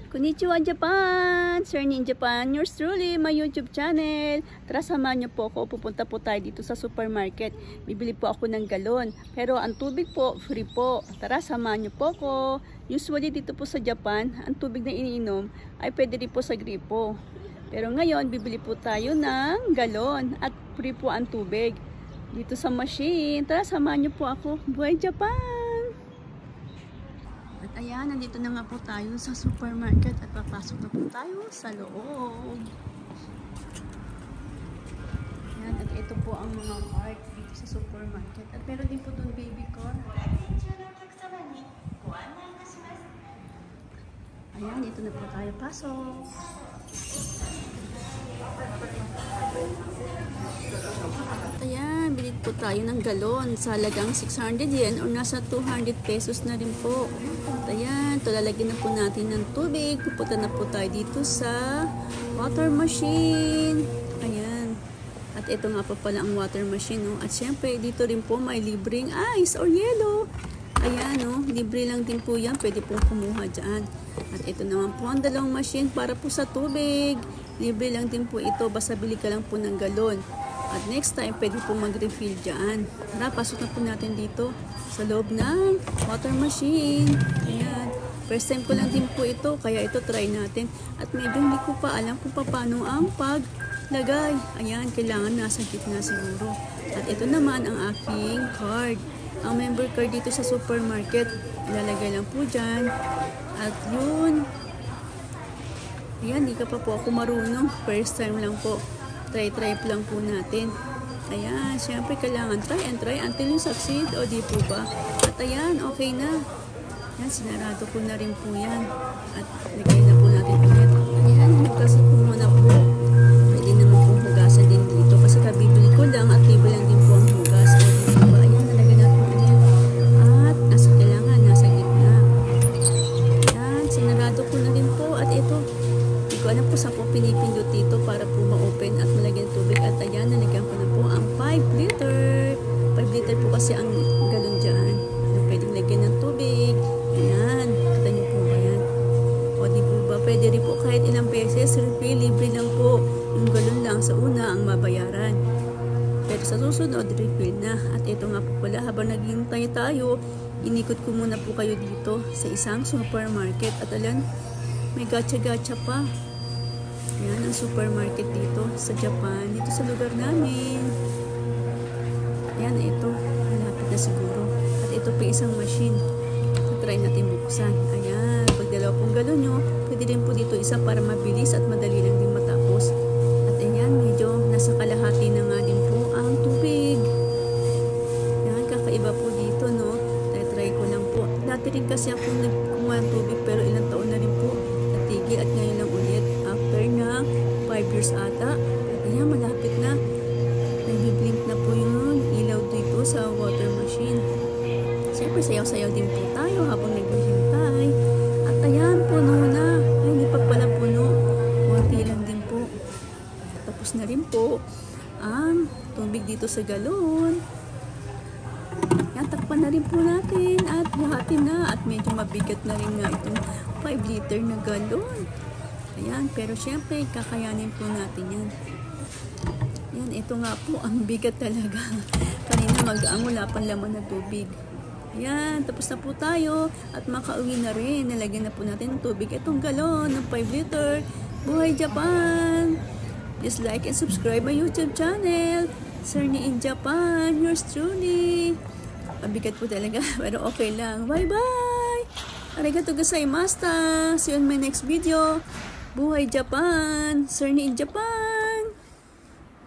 Konnichiwa Japan! Sir in Japan, yours truly, my YouTube channel. Tara, samahan niyo po ako. Pupunta po tayo dito sa supermarket. Bibili po ako ng galon. Pero ang tubig po, free po. Tara, samahan niyo po ako. Usually dito po sa Japan, ang tubig na iniinom ay pwede rin po sa gripo. Pero ngayon, bibili po tayo ng galon at free po ang tubig dito sa machine. Tara, samahan niyo po ako. Buhay Japan! At ayan, nandito na nga po tayo sa supermarket at papasok na po tayo sa loob. Ayan, at ito po ang mga cart dito sa supermarket. At meron din po itong baby car. Ayan, dito na po tayo pasok. At ayan, bilhin po tayo ng galon sa halagang 600 yen o nasa 200 pesos na rin po. At ayan, lalagyan na po natin ng tubig. Pupunta na po tayo dito sa water machine. Ayan. At ito nga po pala ang water machine. No? At syempre, dito rin po may libreng ice or yellow. Ayan, no? Libre lang din po yan. Pwede pong kumuha dyan. At ito naman po ang dalawang machine para po sa tubig. Libre lang din po ito. Basta bili ka lang po ng galon. At next time, pwede po mag-refill dyan. Tara, pasok na po natin dito sa loob ng water machine. Ayan. First time ko lang din po ito, kaya ito try natin. At medyo hindi ko pa alam kung paano ang paglagay. Ayan, kailangan nasa gitna siguro. At ito naman ang aking card. Ang member card dito sa supermarket. Ilalagay lang po dyan. At yun. Ayan, di ka pa po ako marunong. First time lang po. Try lang po natin. Ayan, syempre kailangan try and try until you succeed. O di po ba? At ayan, okay na. Ayan, sinarado ko na rin po yan. At lagay na po natin ulit. Ayan, nagkasap ko muna po. Pwede naman pong hugasan din dito. Kasi kabibili ko lang at bibili lang din po ang hugas. O di po ba? Ayan, nalagay na po ulit. At nasa kailangan, nasa gitna. Ayan, sinarado ko na rin po. At ito, hindi ko alam po saan po pinipindot dito para po ma-open at malagyan tubig. At ayan, nalagyan ko na po ang 5 liter. 5 liter po kasi ang galon dyan. Na pwedeng lagyan ng tubig. Ayan, kita niyo po ba yan? O di po ba, pwede rin po kahit ilang beses. Refill, libre lang po. Yung galon lang sa una ang mabayaran. Pero sa susunod, refill na. At ito nga po pala, habang naghihintay tayo, inikot ko muna po kayo dito sa isang supermarket. At alam, may gacha-gacha pa. Ayan ang supermarket dito sa Japan, dito sa lugar namin. Ayan, ito. Malapit na siguro. At ito pa isang machine. So, try natin buksan. Ayan, pag dalawa pong galon nyo, pwede din po dito isa para mabilis at madali lang din matapos. At ayan, medyo nasa kalahati na nga din po ang tubig. Ayan, kakaiba po dito, no? Try ko lang po. Dati rin kasi ako nagkumuha ng tubig, pero ilang taon na rin po natigil at ngayon lang ulit. After ng 5 years ata. At ayan, malapit na. Nag-blink na po yung ilaw dito sa water machine. Siyempre, sayaw-sayaw din po tayo habang naghihintay. At ayan, puno na. Ay, hindi pa pala puno. Kunti lang din po. Tapos na rin po ang tubig dito sa galon. Yan, takpan na rin po natin. At buhatin na. At medyo mabigat na rin nga itong 5 liter na galon. Ayan, pero syempre, kakayanin po natin yan. Ayan, ito nga po, ang bigat talaga. Kanina mag-ang wala pang laman na tubig. Ayan, tapos na po tayo. At makauwi na rin. Nalagyan na po natin ng tubig. Itong galon ng 5 liter. Buhay Japan! Please like and subscribe my YouTube channel. Sir in Japan, yours truly. Mabigat po talaga, pero okay lang. Bye-bye! Arigatou gozaimashita! See you in my next video. Buhay Japan! Sir in Japan!